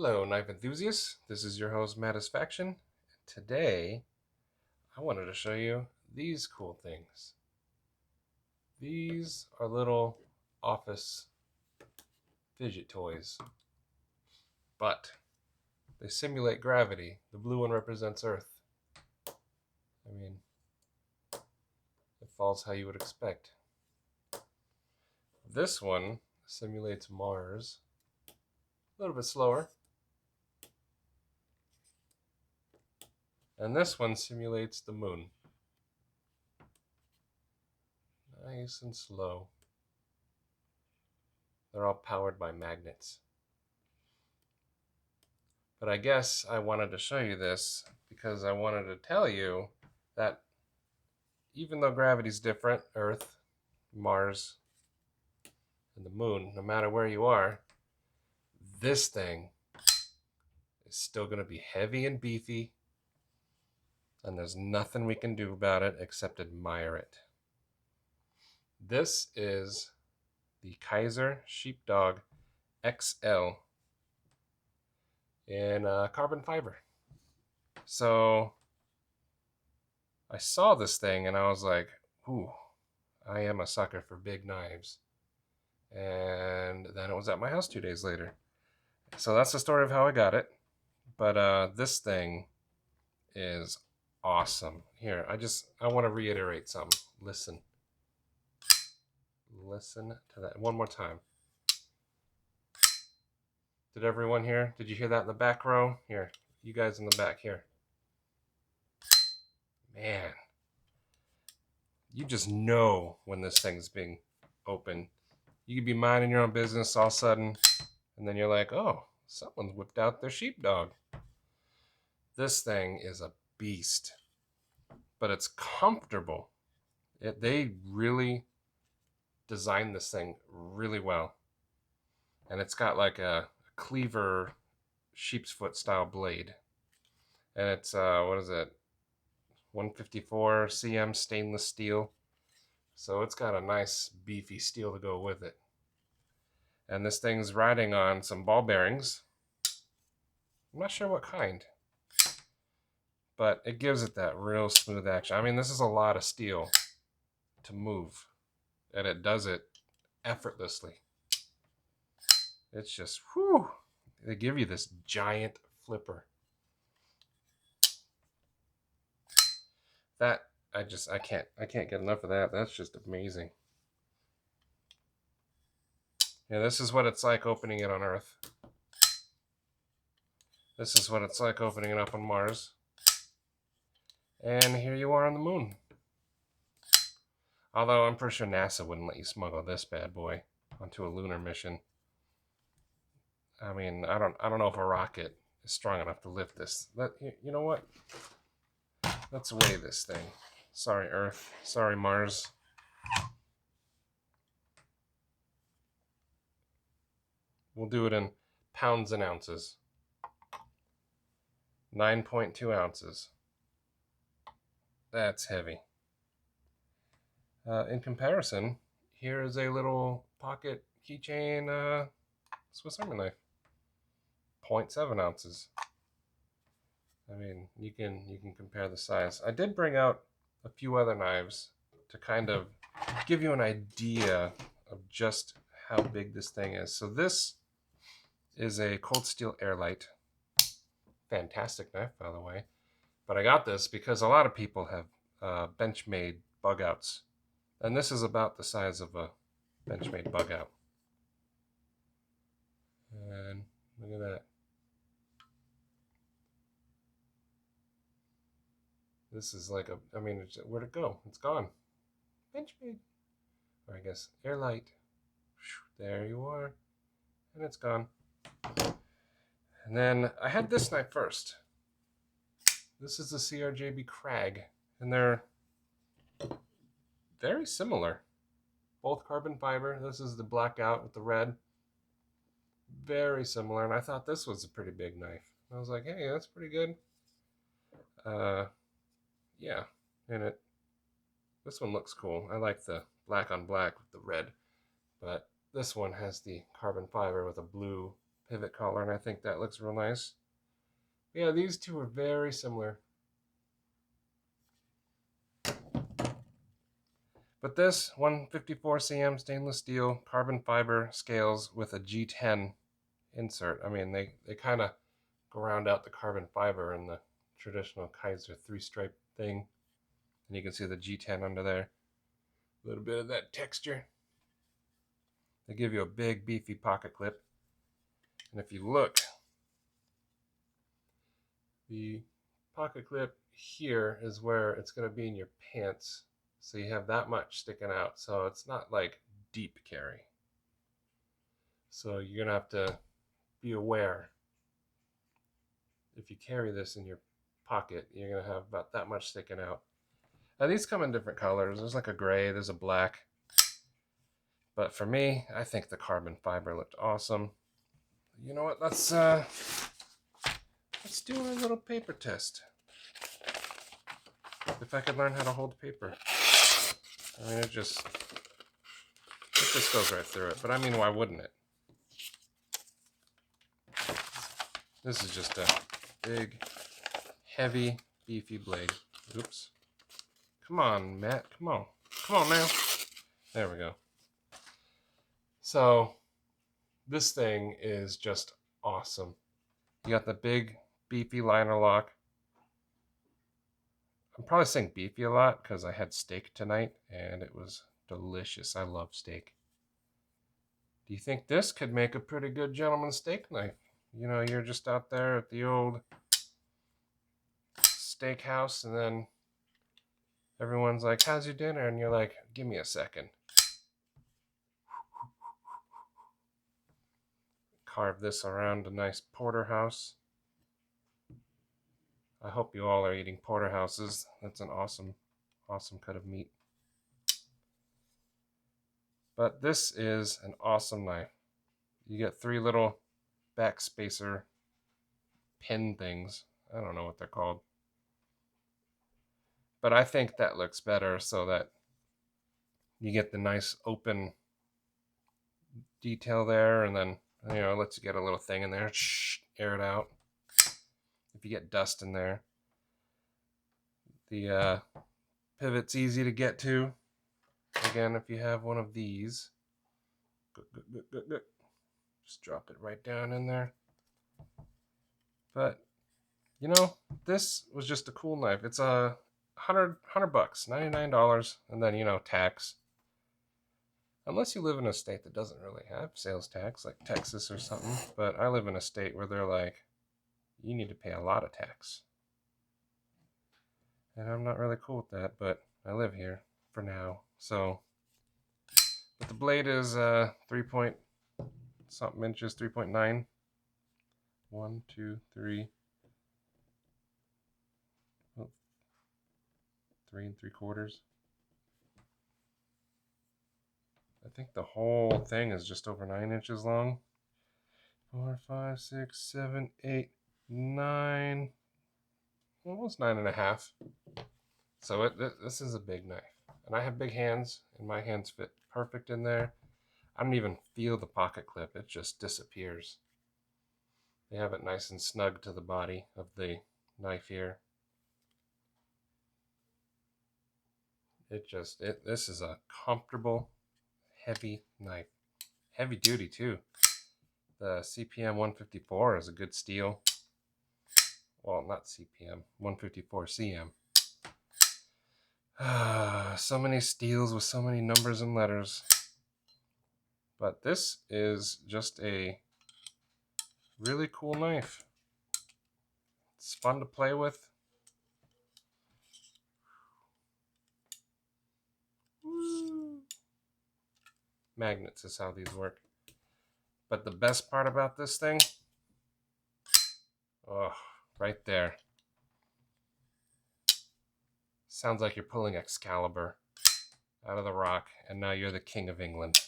Hello, knife enthusiasts. This is your host, Mattisfaction. Today, I wanted to show you these cool things. These are little office fidget toys, but they simulate gravity. The blue one represents Earth. I mean, it falls how you would expect. This one simulates Mars. A little bit slower. And this one simulates the moon. Nice and slow. They're all powered by magnets. But I guess I wanted to show you this because I wanted to tell you that even though gravity's different, Earth, Mars, and the moon, no matter where you are, this thing is still going to be heavy and beefy, and there's nothing we can do about it except admire it. This is the Kizer Sheepdog XL in carbon fiber. So I saw this thing and I was like, ooh, I am a sucker for big knives. And then it was at my house 2 days later. So that's the story of how I got it. But this thing is awesome. Here, I want to reiterate something. Listen to that one more time. Did everyone hear? Did you hear that in the back row? Here, you guys in the back here. Man, you just know when this thing's being opened. You could be minding your own business all of a sudden, and then you're like, oh, someone's whipped out their sheepdog. This thing is a beast, but it's comfortable. They really designed this thing really well. And it's got like a cleaver sheep's foot style blade. And it's, what is it? 154 cm stainless steel. So it's got a nice beefy steel to go with it. And this thing's riding on some ball bearings. I'm not sure what kind, but it gives it that real smooth action. I mean, this is a lot of steel to move, and it does it effortlessly. It's just, whew, they give you this giant flipper. That, I can't get enough of that. That's just amazing. Yeah, this is what it's like opening it on Earth. This is what it's like opening it up on Mars. And here you are on the moon. Although I'm pretty sure NASA wouldn't let you smuggle this bad boy onto a lunar mission. I mean, I don't know if a rocket is strong enough to lift this. You know what? Let's weigh this thing. Sorry, Earth. Sorry, Mars. We'll do it in pounds and ounces. 9.2 ounces. That's heavy. In comparison, here is a little pocket keychain Swiss Army knife. 0.7 ounces. I mean, you can compare the size. I did bring out a few other knives to kind of give you an idea of just how big this thing is. So this is a cold steel Airlight. Fantastic knife, by the way. But I got this because a lot of people have Benchmade bug outs. And this is about the size of a Benchmade bug out. And look at that. This is like I mean, where'd it go? It's gone. Benchmade. Or I guess Airlight. There you are. And it's gone. And then I had this knife first. This is the CRJ Crag. And they're very similar. Both carbon fiber. This is the blackout with the red. Very similar. And I thought this was a pretty big knife. I was like, hey, that's pretty good. Yeah. And this one looks cool. I like the black on black with the red. But this one has the carbon fiber with a blue pivot collar, and I think that looks real nice. Yeah, these two are very similar. But this 154 cm stainless steel carbon fiber scales with a G10 insert. I mean, they kind of ground out the carbon fiber in the traditional Kizer 3-stripe thing. And you can see the G10 under there. A little bit of that texture. They give you a big, beefy pocket clip. And if you look, the pocket clip here is where it's going to be in your pants. So you have that much sticking out. So it's not like deep carry. So you're going to have to be aware. If you carry this in your pocket, you're going to have about that much sticking out. Now these come in different colors. There's like a gray, there's a black. But for me, I think the carbon fiber looked awesome. You know what? Let's do a little paper test. If I could learn how to hold paper. I mean, it just goes right through it. But I mean, why wouldn't it? This is just a big, heavy, beefy blade. Oops. Come on, Matt. Come on. Come on now. There we go. So, this thing is just awesome. You got the big, beefy liner lock. I'm probably saying beefy a lot because I had steak tonight and it was delicious. I love steak. Do you think this could make a pretty good gentleman's steak knife? You know, you're just out there at the old steakhouse and then everyone's like, how's your dinner? And you're like, give me a second. Carve this around a nice porterhouse. I hope you all are eating porterhouses. That's an awesome, awesome cut of meat. But this is an awesome knife. You get 3 little back spacer pin things. I don't know what they're called. But I think that looks better so that you get the nice open detail there, and then, you know, it lets you get a little thing in there, air it out. If you get dust in there. The pivot's easy to get to. Again, if you have one of these, just drop it right down in there. But, you know, this was just a cool knife. It's $100, $99, and then, you know, tax. Unless you live in a state that doesn't really have sales tax, like Texas or something. But I live in a state where they're like, you need to pay a lot of tax. And I'm not really cool with that, but I live here for now. So, but the blade is 3-point-something inches, 3.9. 1, 2, 3. Oh, 3 3/4. I think the whole thing is just over 9 inches long. 4, 5, 6, 7, 8, 9. Almost 9.5. So this is a big knife. And I have big hands, and my hands fit perfect in there. I don't even feel the pocket clip. It just disappears. They have it nice and snug to the body of the knife here. This is a comfortable, heavy knife. Heavy duty too. The CPM 154 is a good steel. Well, not CPM, 154 CM. So many steels with so many numbers and letters. But this is just a really cool knife. It's fun to play with. Woo. Magnets is how these work. But the best part about this thing, oh, right there. Sounds like you're pulling Excalibur out of the rock, and now you're the King of England.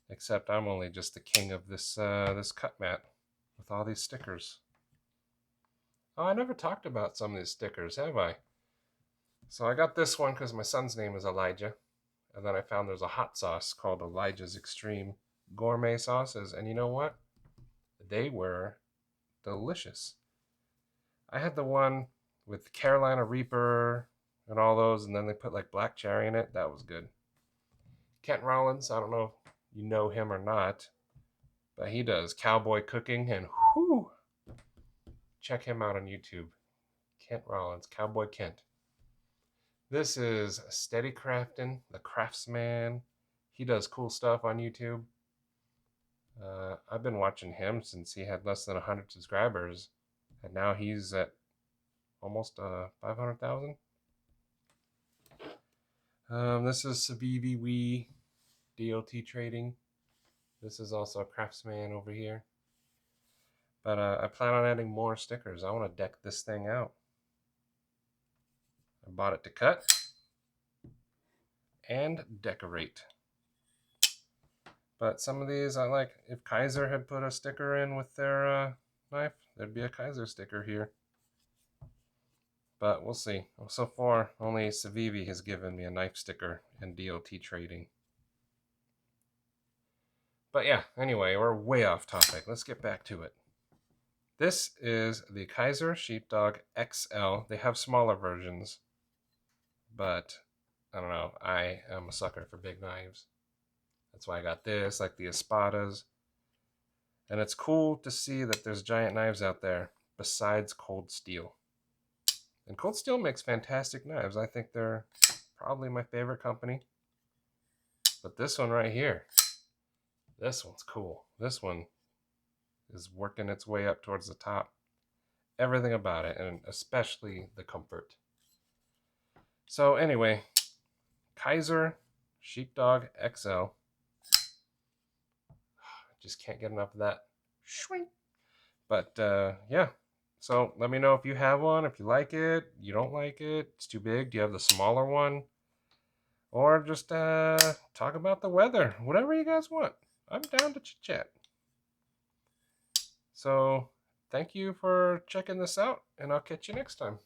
Except I'm only just the king of this this cut mat with all these stickers. Oh, I never talked about some of these stickers, have I? So I got this one because my son's name is Elijah. And then I found there's a hot sauce called Elijah's Extreme. gourmet sauces. And you know what? They were delicious. I had the one with Carolina Reaper and all those, and then they put like black cherry in it. That was good. Kent Rollins, I don't know if you know him or not, but he does cowboy cooking, and whoo, check him out on YouTube. Kent Rollins, Cowboy Kent. This is Steady Crafting, the Craftsman. He does cool stuff on YouTube. I've been watching him since he had less than 100 subscribers, and now he's at almost 500,000. This is Savivi Wee DOT Trading. This is also a Craftsman over here. But I plan on adding more stickers. I want to deck this thing out. I bought it to cut and decorate. But some of these I like. If Kizer had put a sticker in with their knife, there'd be a Kizer sticker here. But we'll see. So far, only Savivi has given me a knife sticker in DOT Trading. But yeah, anyway, we're way off topic. Let's get back to it. This is the Kizer Sheepdog XL. They have smaller versions, but I don't know. I am a sucker for big knives. That's why I got this, like the Espadas. And it's cool to see that there's giant knives out there besides Cold Steel. And Cold Steel makes fantastic knives. I think they're probably my favorite company. But this one right here, this one's cool. This one is working its way up towards the top. Everything about it, and especially the comfort. So anyway, Kizer Sheepdog XL. Just can't get enough of that. But yeah, so let me know if you have one, if you like it, you don't like it, it's too big, do you have the smaller one? Or just talk about the weather, whatever you guys want. I'm down to chit chat. So thank you for checking this out, and I'll catch you next time.